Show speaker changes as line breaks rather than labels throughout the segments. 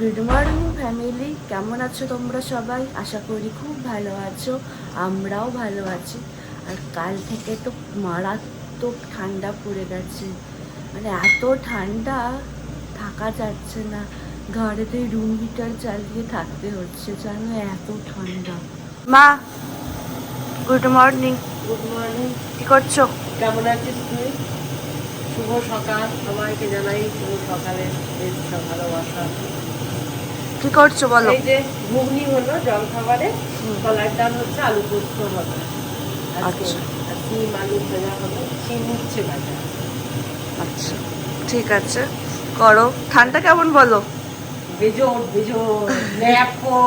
Good morning family, কেমন আছো তোমরা সবাই? আশা করি খুব ভালো আছো, আমরাও ভালো আছি। আর কাল থেকে তো মারাত্মক ঠান্ডা পড়ে গেছে, মানে এত ঠান্ডা থাকা যাচ্ছে না। ঘরেতে রুম হিটার চালিয়ে থাকতে হচ্ছে, জানো এত ঠান্ডা। মা, গুড মর্নিং।
Good morning.
কি করছো?
কেমন আছিস তুই? শুভ সকাল, সবাইকে জানাই শুভ সকালের ভালোবাসা।
কি করছো বলো?
এই যে ঘুগনি হলো জল খাবারে, কলার ডাল হচ্ছে, আলু পোস্ত হবে আজকে,
আচ্ছা
আর ডিম আলু ভাজা হবে, শিম উচ্ছে ভাজা।
আচ্ছা, ঠিক আছে, করো। ঠান্ডা কেমন বলো?
বেজোর বেজোর ন্যাপো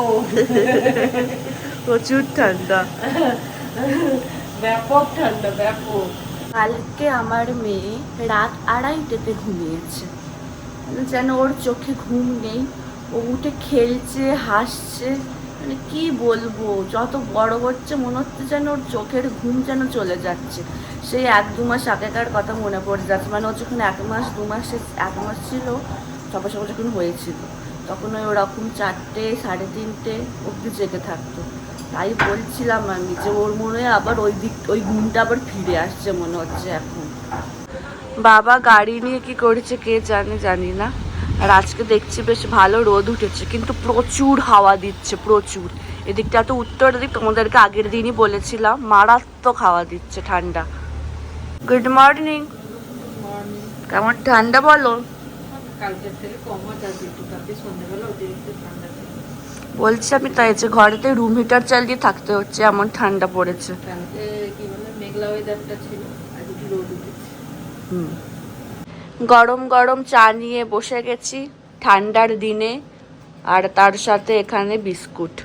প্রচুর ঠান্ডা,
ব্যাপক ঠান্ডা, ব্যাপক।
কালকে আমার মেয়ে রাত 2:30তে ঘুমিয়েছে, যেন ওর চোখে ঘুম নেই। ও উঠে খেলছে, হাসছে, মানে কি বলবো, যত বড় হচ্ছে মনে হচ্ছে যেন ওর চোখের ঘুম যেন চলে যাচ্ছে। সেই 1-2 মাস আগেকার কথা মনে পড়ে যাচ্ছে, মানে ও যখন 1 মাস ছিল, সবার সবার যখন হয়েছিল, তখন ওই ওরকম 4টে 3:30 অব্দি জেগে থাকতো। তাই বলছিলাম আমি যে ওর মনে হয় আবার ওই ঘুমটা আবার ফিরে আসছে মনে হচ্ছে এখন। বাবা গাড়ি নিয়ে কি করেছে কে জানে, জানি না। আর আজকে দেখছি বেশ ভালো রোদ উঠেছে, কিন্তু প্রচুর হাওয়া দিচ্ছে, প্রচুর। এদিকটা তো উত্তর দিক, তোমাদেরকে আগের দিনই বলেছিলাম, মারাত্মক হাওয়া দিচ্ছে, ঠান্ডা। Good morning. কেমন ঠান্ডা বলো?
কালকের থেকে কম আছে, একটু কালকে সন্ধ্যাবেলা অতিরিক্ত ঠান্ডা ছিল।
বলছি আমি তাই, যে ঘরেতে রুম হিটার চালিয়ে থাকতে হচ্ছে, এমন ঠান্ডা পড়েছে।
কালকে কি বলে মেঘলা ওয়েদারটা ছিল, আজ একটু রোদ উঠেছে।
গরম গরম চা নিয়ে বসে গেছি ঠান্ডার দিনে, আর তার সাথে এখানে বিস্কুট।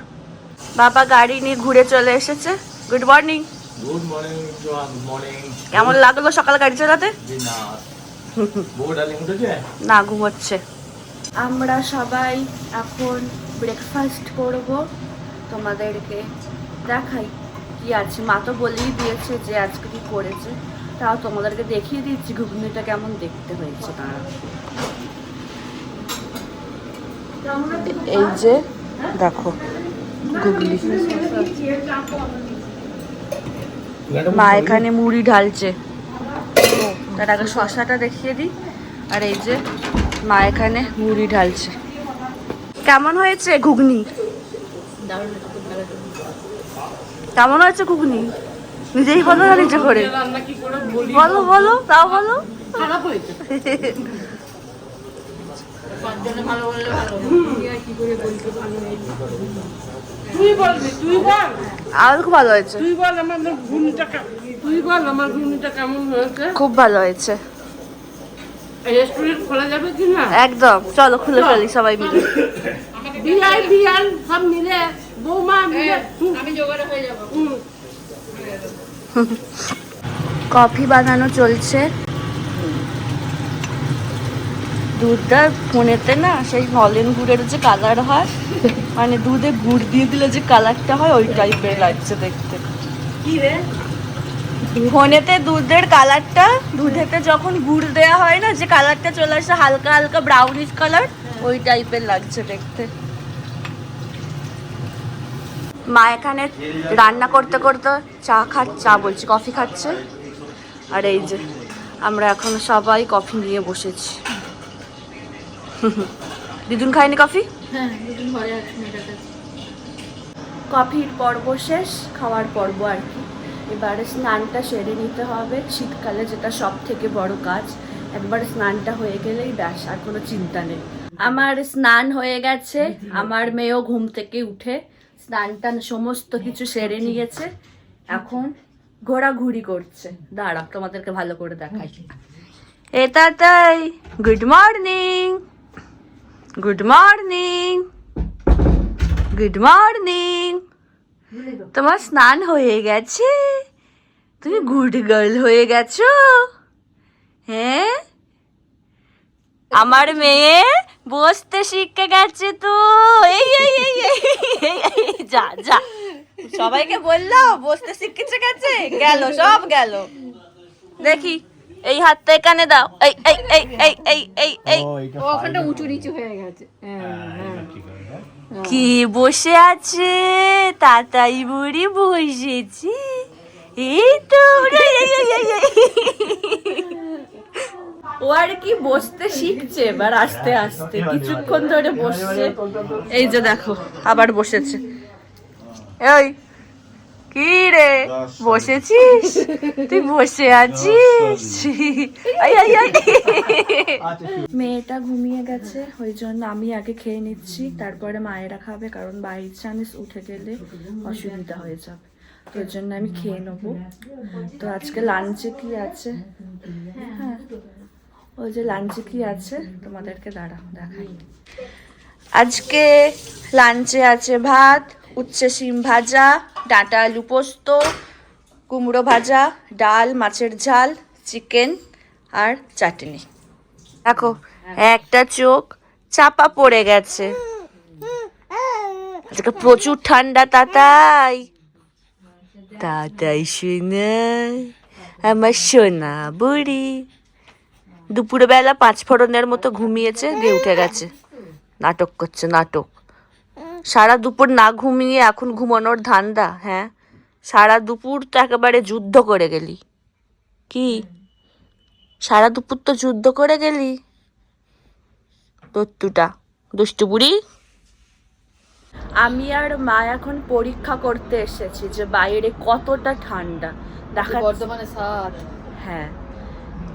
বাবা গাড়ি নিয়ে ঘুরে চলে এসেছে। Good morning.
গুড মর্নিং জোয়া, গুড মর্নিং।
কেমন লাগলো সকাল গাড়ি চালাতে?
না বউ ডালিং উঠেছে?
না, ঘুমোচ্ছে। আমরা সবাই এখন ব্রেকফাস্ট করব, তোমাদেরকে দেখাই কি আছে। মা তো বলেই দিয়েছে যে আজকে কি করেছে, তাও তোমাদেরকে দেখিয়ে দিচ্ছি ঘুগনিটা কেমন দেখতে হয়েছে। এই যে দেখো ঘুগনি, মা এখানে মুড়ি ঢালছে। তার আগে শশাটা দেখিয়ে দিই। আর এই যে মা এখানে মুড়ি ঢালছে। কেমন হয়েছে ঘুগনি? কেমন হয়েছে ঘুগনি? নিজেই বলো না নিজে করে?
রান্না কি করে বলি,
বলো বলো, তাও বলো।
খারাপ হয়েছে। পাঁচজনে ভালো বললে ভালো, কি করে বলতে ভালো হয়েছে? তুই বলবি, তুই বল।
আর খুব ভালো হয়েছে।
তুই বল আমার ঘুগনিটা, তুই বল আমার ঘুগনিটা কেমন হয়েছে।
খুব ভালো হয়েছে।
রেস্টুরেন্ট খোলা যাবে কি না?
একদম, চলো খুলে ফেলি সবাই মিলে।
বিয়াই বিয়ান সব মিলে, বৌমা মিলে আমি জোগাড় হয়ে যাবো।
কফি বানানো চলছে। দুধটা ফোনেতে না সেই নলেন গুড়ের যে কালার হয়, মানে দুধে গুড় দিয়ে দিলে যে কালারটা হয়, ওই টাইপের লাগছে দেখতে।
কি রে?
ফোনেতে দুধের কালারটা, দুধেতে যখন গুড় দেওয়া হয় না, যে কালারটা চলে আসে হালকা হালকা ব্রাউনিশ কালার, ওই টাইপের লাগছে দেখতে। মা এখানে রান্না করতে করতে কফি খাচ্ছে। আর এই যে আমরা এখন সবাই কফি নিয়ে বসেছি। দিদুন খায়নি কফি?
হ্যাঁ, দুদিন ঘরে আছে মেয়েটার কাছে।
কফির পর্ব শেষ, খাওয়ার পর্ব আর কি। এবারে স্নানটা সেরে নিতে হবে, শীতকালে যেটা সব থেকে বড় কাজ। একবার স্নানটা হয়ে গেলেই ব্যাস, আর কোনো চিন্তা নেই। আমার স্নান হয়ে গেছে, আমার মেয়েও ঘুম থেকে উঠে স্নানটা সমস্ত কিছু সেরে নিয়েছে, এখন ঘোরাঘুরি করছে। দাঁড়া তোমাদেরকে ভালো করে দেখাই। এটা তাই, good morning, good morning, good morning. তোমার স্নান হয়ে গেছে, তুমি গুড গার্ল হয়ে গেছো। হ্যাঁ, আমার মেয়ে বসতে শিখে গেছে তো। এই এই এই এই যা যা, সবাইকে বললো বসতে শিখেছে গেছে, গেল সব গেল। দেখি এই হাতটা এখানে দাও, এই এই এই এই এই এই এই।
ওখানটা উঁচু নিচু হয়ে গেছে। হ্যাঁ হ্যাঁ,
কি বসে আছে তাতাই বুড়ি বসেছি এই তো ও আর কি বসতে শিখছে এবার আস্তে আস্তে কিছুক্ষণ ধরে বসছে এই যে দেখো আবার বসেছে এই কি রে বসেছিস তুই বসে আছিস আই আই আই মেয়েটা ঘুমিয়ে গেছে ওই জন্য আমি আগে খেয়ে নিচ্ছি তারপরে মায়েরা খাবে কারণ বাই চান্স উঠে গেলে অসুবিধা হয়ে যাবে তো ওই জন্য আমি খেয়ে নেবো তো আজকে লাঞ্চে কি আছে হ্যাঁ ওই যে লাঞ্চে কি আছে তোমাদেরকে দাঁড়াও দেখাই আজকে লাঞ্চে আছে ভাত উচ্ছে শিম ভাজা ডাঁটা আলু পোস্ত কুমড়ো ভাজা ডাল মাছের ঝাল চিকেন আর চাটনি দেখো একটা চোখ চাপা পড়ে গেছে আজকে প্রচুর ঠান্ডা তাতাই তাতাই সোনা আমার সোনা বুড়ি দুপুরবেলা 5 ফোড়নের মতো ঘুমিয়েছে দিয়ে উঠে গেছে নাটক করছে নাটক সারা দুপুর না ঘুমিয়ে এখন ঘুমানোর ধান্দা হ্যাঁ সারা দুপুর তো একেবারে যুদ্ধ করে গেলি কি সারা দুপুর তো যুদ্ধ করে গেলি দত্তুটা দুষ্টু বুড়ি আমি আর মা এখন পরীক্ষা করতে এসেছি যে বাইরে কতটা ঠান্ডা দেখা
বর্ধমানে 7
হ্যাঁ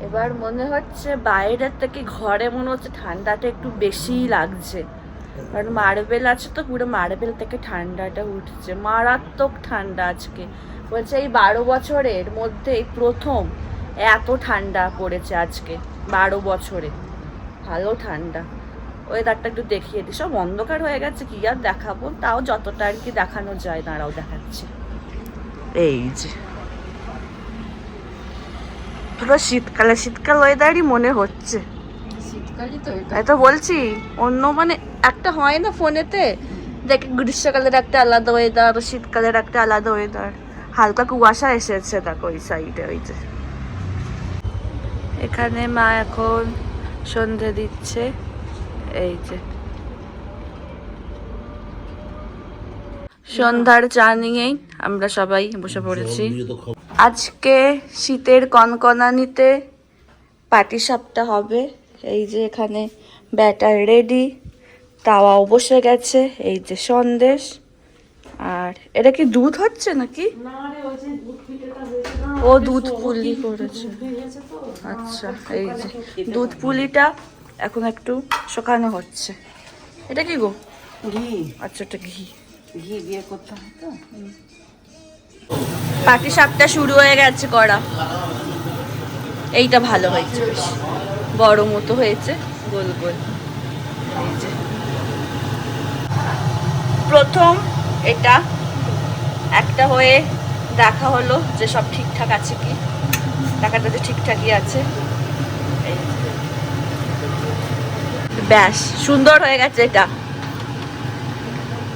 এবার মনে হচ্ছে বাইরের থেকে ঘরে মনে হচ্ছে ঠান্ডাটা একটু বেশিই লাগছে কারণ মার্বেল আছে তো পুরো মার্বেল থেকে ঠান্ডাটা উঠছে মারাত্মক ঠান্ডা আজকে বলছে এই 12 বছরের মধ্যে এই প্রথম এত ঠান্ডা পড়েছে আজকে 12 বছরে ভালো ঠান্ডা ওয়েদারটা একটু দেখিয়ে দিই সব অন্ধকার হয়ে গেছে কি আর দেখাবো তাও যতটা আর কি দেখানো যায় তারাও দেখাচ্ছি এই যে পুরো শীতকালে শীতকাল ওয়েদারই মনে হচ্ছে
শীতকালই তো এটা
তাই তো বলছি অন্য মানে একটা হয় না ফোনেতে দেখে গ্রীষ্মকালের একটা আলাদা ওয়েদার শীতকালের একটা আলাদা ওয়েদার হালকা কুয়াশা এসেছে দেখো ওই সাইডে ওই যে এখানে মা এখন সন্ধে দিচ্ছে এই যে সন্ধ্যার চা নিয়েই আমরা সবাই বসে পড়েছি আজকে শীতের কনকনানিতে পাটিসাপটা হবে এই যে এখানে ব্যাটার রেডি তাওয়াও বসে গেছে এই যে সন্দেশ আর এটা কি দুধ হচ্ছে নাকি ও দুধ পুলি করেছে আচ্ছা এই যে দুধ পুলিটা এখন একটু শুকানো হচ্ছে এটা কি গো
ঘি
আচ্ছা এটা ঘি
ঘি দিয়ে করতে হয় তো
পাটিসাপটা শুরু হয়ে গেছে করা এইটা ভালো হয়েছে বেশ বড় মতো হয়েছে গোল গোল এই যে প্রথম এটা একটা হয়ে দেখা হলো যে সব ঠিকঠাক আছে কি টাকাটা যে ঠিকঠাকই আছে এই যে। ব্যাস সুন্দর হয়ে গেছে এটা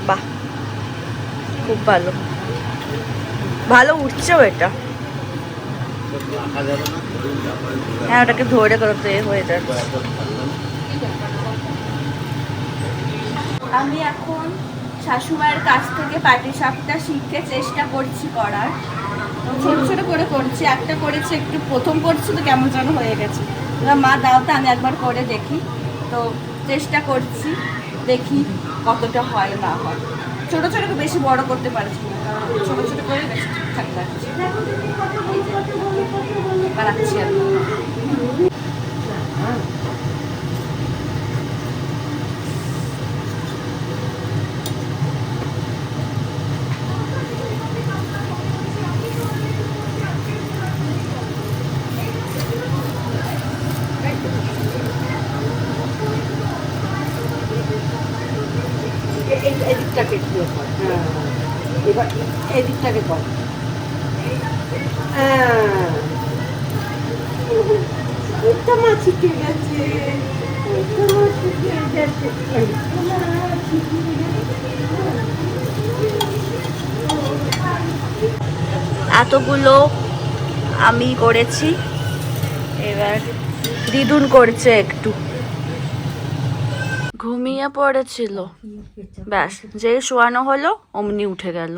বাহ খুব ভালো ভালো উঠছেও এটা হ্যাঁ ওটাকে ধরে করতে হয়ে যাচ্ছে আমি এখন শাশুমায়ের কাছ থেকে পাটিসাপটা শিখতে চেষ্টা করছি করার তো ছোট ছোট করে করছি একটা করেছি একটু প্রথম করছি তো কেমন যেন হয়ে গেছে এবার মা দাও তো আমি একবার করে দেখি তো চেষ্টা করছি দেখি কতটা হয় না হয় ছোট ছোট বেশি বড় করতে পারছি না কারণ ছোট ছোট করে বেশি ঠিকঠাক লাগছে বানাচ্ছি আমি
এদিকটাকে দিয়ে কর হ্যাঁ এবার এদিকটাকে কর হ্যাঁ ওইটা মা শিখে গেছে ওইটা মা শিখে গেছে ওইটা মা শিখে গেছে
এতগুলো আমি করেছি এবার দ্বিগুণ করছে একটু ঘুমিয়ে ঘুমিয়ে পড়েছিল, ব্যাস যেই শোয়ানো হলো অমনি উঠে গেল।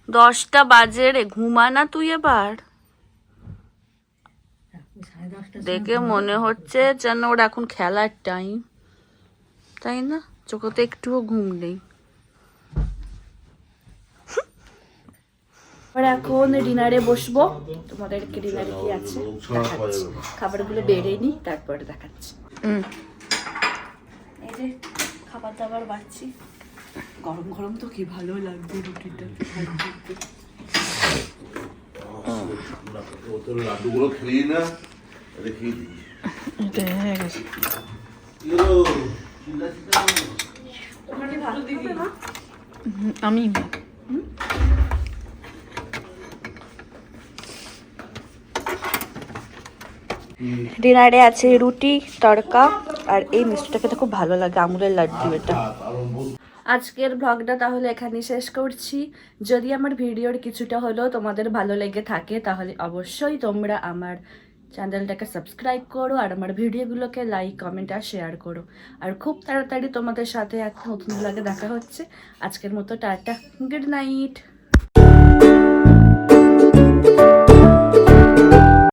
10টা বাজে রে, ঘুমা না তুই এবার। দেখে মনে হচ্ছে যেন ওর এখন খেলার টাইম, তাই না? চোখে তো একটুও ঘুম নেই। এবার এখন ডিনারে বসবো, তোমাদেরকে ডিনারে কি আছে দেখাচ্ছি। খাবারগুলো বেড়ে নি, তারপরে দেখাচ্ছি। এই যে খাবার দাবার বাড়ছি, গরম গরম তো কি ভালো লাগবে রুটিটা।
লাড্ডুগুলো খেলি না, রেখে দিই।
আমি
ডিনারে আছে রুটি, তড়কা, আর এই মিষ্টিটা খেতে খুব ভালো লাগে, আমুলের লাড্ডু এটা। আজকের ব্লগটা তাহলে এখানেই শেষ করছি। যদি আমার ভিডিওর কিছুটা হলেও তোমাদের ভালো লেগে থাকে তাহলে অবশ্যই তোমরা আমার চ্যানেলটাকে সাবস্ক্রাইব করো, আর আমার ভিডিওগুলোকে লাইক, কমেন্ট আর শেয়ার করো। আর খুব তাড়াতাড়ি তোমাদের সাথে একটা নতুন ব্লগে দেখা হচ্ছে। আজকের মতো টাটা, গুড নাইট।